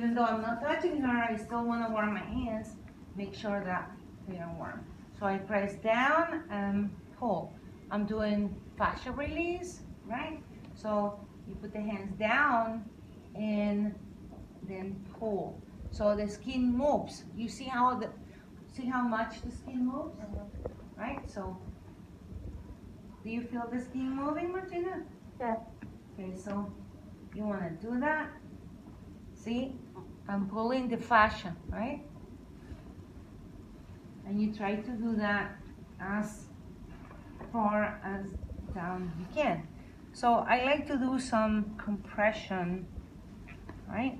even though I'm not touching her, I still want to warm my hands, make sure that they are warm. So I press down and pull. I'm doing fascia release, right? So you put the hands down and then pull. So the skin moves. You see how much the skin moves, right? So do you feel the skin moving, Martina? Yeah. Okay, so you want to do that. See, I'm pulling the fascia, right? And you try to do that as far as down you can. So I like to do some compression, right?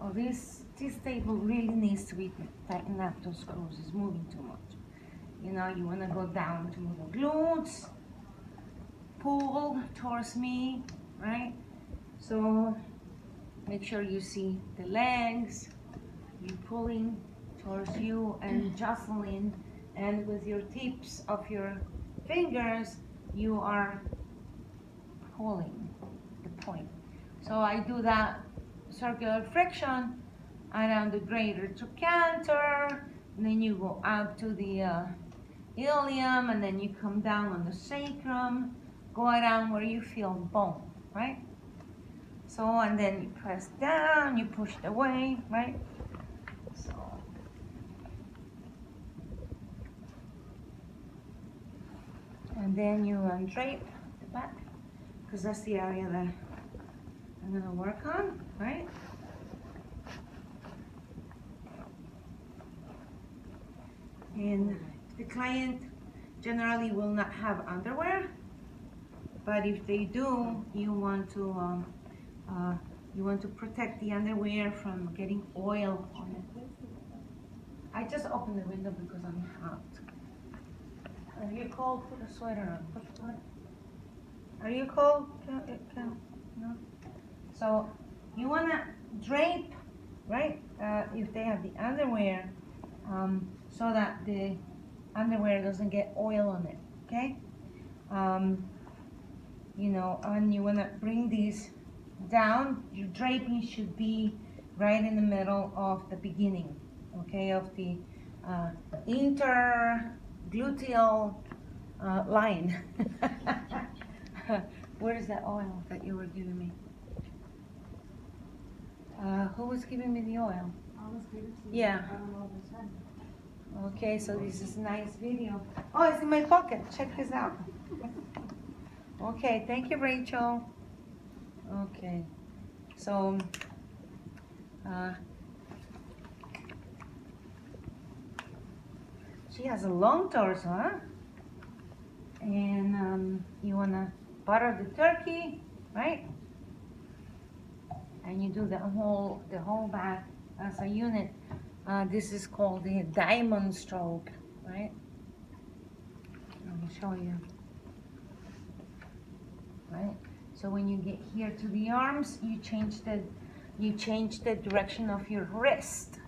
Oh, this table really needs to be tightened up. Those screws is moving too much. You know, you want to go down to the glutes, pull towards me, right? So make sure you see the legs, you pulling towards you and jostling, and with your tips of your fingers, you are pulling the point. So I do that circular friction around the greater trochanter, and then you go up to the ilium, and then you come down on the sacrum, go around where you feel bone, right? So, and then you press down, you push it away, right? So, and then you undrape the back, because that's the area that I'm gonna work on, right? And the client generally will not have underwear, but if they do, you want to protect the underwear from getting oil on it. I just opened the window because I'm hot. Are you cold? Put a sweater on. Are you cold? No. So you wanna drape, right? If they have the underwear, so that the underwear doesn't get oil on it. Okay. You know, and you wanna bring these down. Your draping should be right in the middle of the beginning, okay, of the intergluteal line. Where is that oil that you were giving me? Who was giving me the oil? I was giving to you. Yeah. I don't know which one. Okay, so this is a nice video. Oh, it's in my pocket. Check this out. Okay, thank you, Rachel. Okay, so she has a long torso, huh? And you wanna butter the turkey, right? And you do the whole back as a unit. This is called the diamond stroke, right? Let me show you. Right. So when you get here to the arms, you change the direction of your wrist.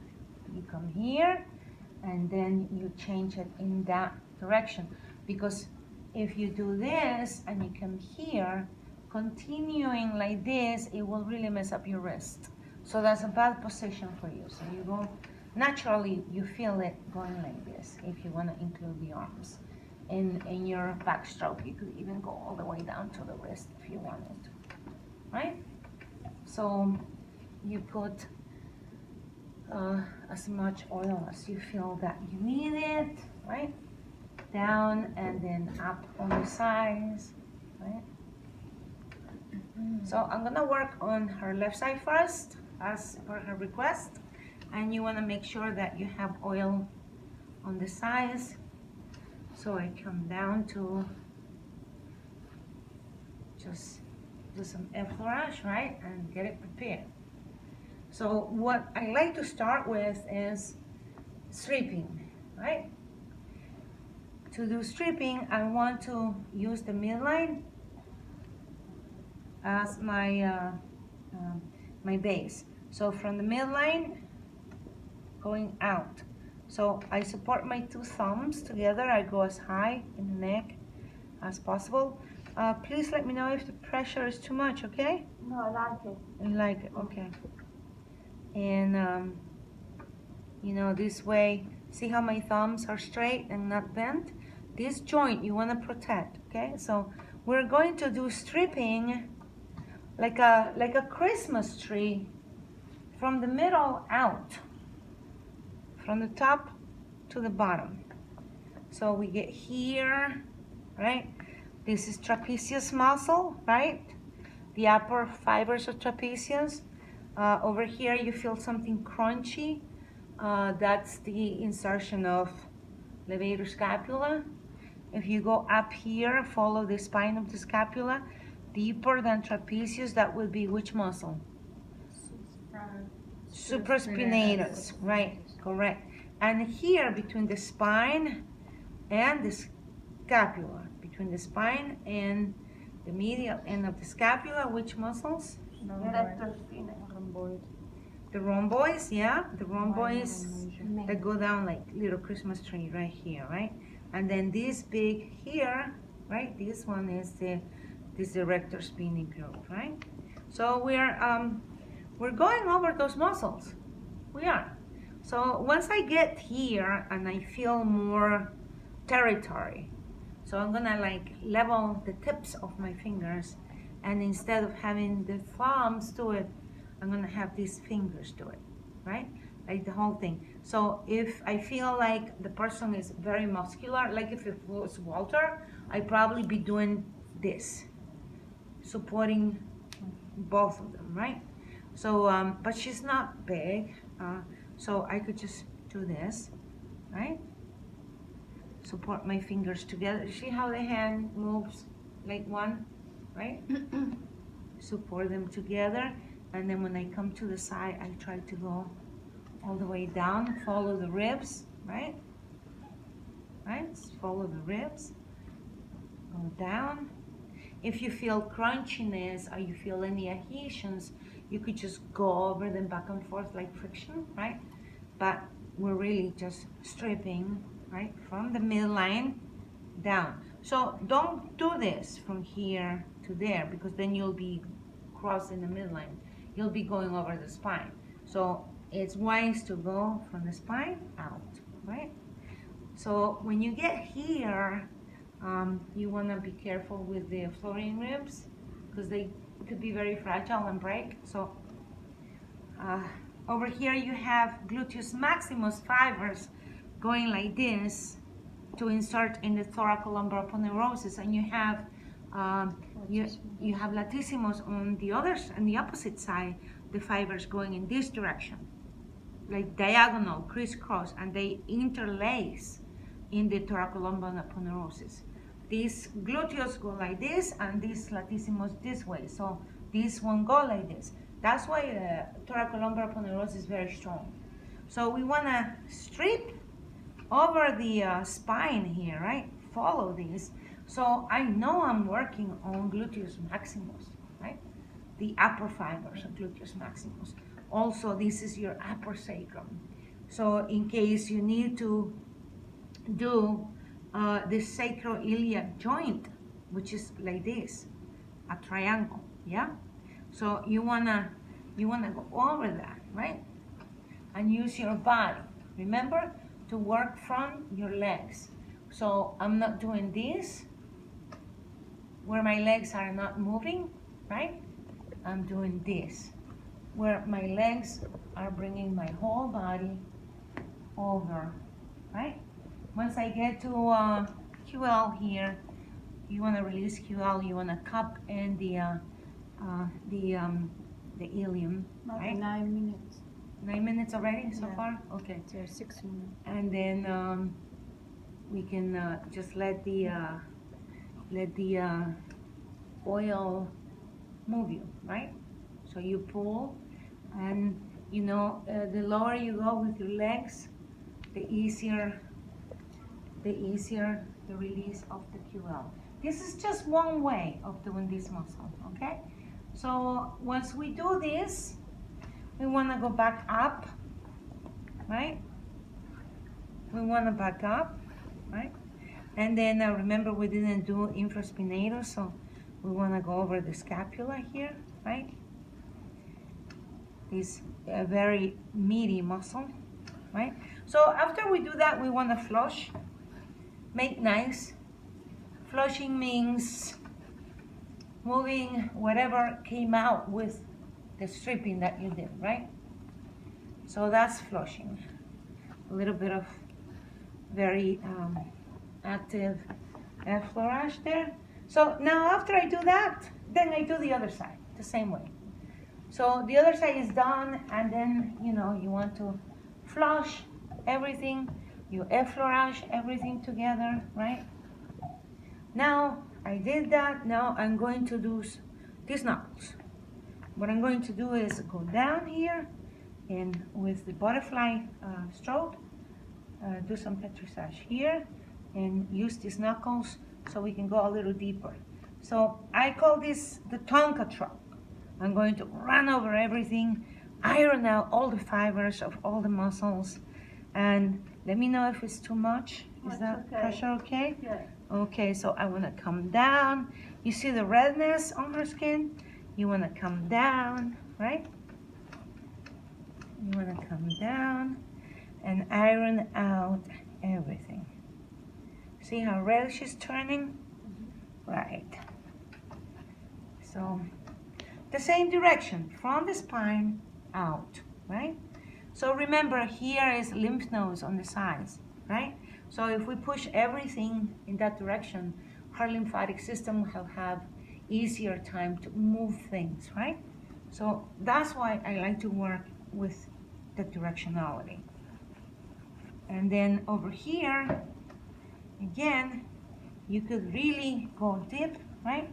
You come here, and then you change it in that direction. Because if you do this and you come here, continuing like this, it will really mess up your wrist. So that's a bad position for you. So you go naturally, you feel it going like this if you want to include the arms. In your backstroke, you could even go all the way down to the wrist if you wanted to, right? So you put as much oil as you feel that you need it, right? Down and then up on the sides, right? So I'm gonna work on her left side first, as per her request, and you wanna make sure that you have oil on the sides. So I come down to just do some effleurage, right, and get it prepared. So what I like to start with is stripping, right? To do stripping, I want to use the midline as my my base. So from the midline, going out. So I support my two thumbs together. I go as high in the neck as possible. Please let me know if the pressure is too much, okay? No, I like it. You like it, okay. And you know, this way, see how my thumbs are straight and not bent? This joint you want to protect, okay? So we're going to do stripping like a Christmas tree from the middle out, from the top to the bottom. So we get here, right? This is trapezius muscle, right? The upper fibers of trapezius. Over here you feel something crunchy. That's the insertion of levator scapula. If you go up here, follow the spine of the scapula, deeper than trapezius, that would be which muscle? Supraspinatus, right, correct. And here between the spine and the scapula, between the spine and the medial end of the scapula, which muscles? Rhomboid. The rhomboids, yeah, the rhomboids that go down like little Christmas tree right here, right? And then this big here, right? This one is this erector spinae group, right? So we're going over those muscles. We are. So once I get here and I feel more territory, so I'm gonna like level the tips of my fingers, and instead of having the thumbs do it, I'm gonna have these fingers do it, right? Like the whole thing. So if I feel like the person is very muscular, like if it was Walter, I'd probably be doing this, supporting both of them, right? So, but she's not big, so I could just do this, right? Support my fingers together. See how the hand moves like one, right? Support them together, and then when I come to the side, I try to go all the way down, follow the ribs, right? Right? Follow the ribs, go down. If you feel crunchiness or you feel any adhesions, you could just go over them back and forth like friction, right? But we're really just stripping, right, from the midline down. So don't do this from here to there, because then you'll be crossing the midline. You'll be going over the spine. So it's wise to go from the spine out, right? So when you get here, you want to be careful with the floating ribs, because they could be very fragile and break. So over here you have gluteus maximus fibers going like this to insert in the thoracolumbar aponeurosis, and you have you have latissimus on the others, on the opposite side, the fibers going in this direction, like diagonal, crisscross, and they interlace in the thoracolumbar aponeurosis. These gluteus go like this, and this latissimus this way. So this won't go like this. That's why the thoracolumbar aponeurosis is very strong. So we want to strip over the spine here, right? Follow this. So I know I'm working on gluteus maximus, right? The upper fibers of gluteus maximus. Also, this is your upper sacrum. So in case you need to do the sacroiliac joint, which is like this, a triangle, yeah? So you wanna go over that, right? And use your body. Remember to work from your legs. So I'm not doing this, where my legs are not moving, right? I'm doing this, where my legs are bringing my whole body over, right? Once I get to QL here, you want to release QL. You want to cup in the ilium, right? 9 minutes. 9 minutes already so Yeah. far? Okay. So 6 minutes. And then we can just let the oil move you, right? So you pull, and you know, the lower you go with your legs, the easier the release of the QL. This is just one way of doing this muscle, okay? So once we do this, we want to go back up, right? We want to back up, right? And then remember, we didn't do infraspinatus, so we want to go over the scapula here, right? This very meaty muscle, right? So after we do that, we want to flush, make nice. Flushing means moving whatever came out with the stripping that you did, right? So that's flushing. A little bit of very active effleurage there. So now after I do that, then I do the other side the same way. So the other side is done, and then you want to flush everything, you effleurage everything together, right? Now I did that. Now I'm going to do these knuckles. What I'm going to do is go down here and with the butterfly stroke, do some petrissage here and use these knuckles so we can go a little deeper. So I call this the Tonka truck. I'm going to run over everything, iron out all the fibers of all the muscles, and let me know if it's too much. Is that okay. pressure okay? Yeah. Okay, so I want to come down. You see the redness on her skin? You want to come down, right? You want to come down and iron out everything. See how red she's turning? Right. So the same direction, from the spine out, right? So remember, here is lymph nodes on the sides, right? So if we push everything in that direction, her lymphatic system will have easier time to move things, right? So that's why I like to work with the directionality. And then over here, again, you could really go deep, right?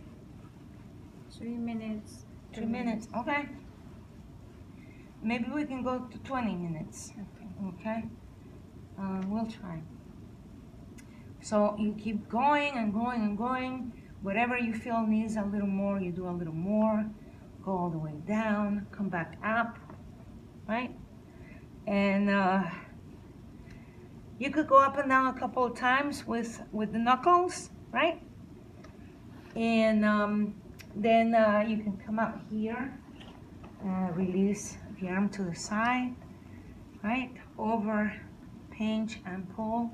3 minutes. 3 minutes, okay. Maybe we can go to 20 minutes, okay? We'll try. So you keep going and going and going. Whatever you feel needs a little more, you do a little more. Go all the way down, come back up, right? And you could go up and down a couple of times with the knuckles, right? And then you can come up here, release the arm to the side, right? Over, pinch and pull.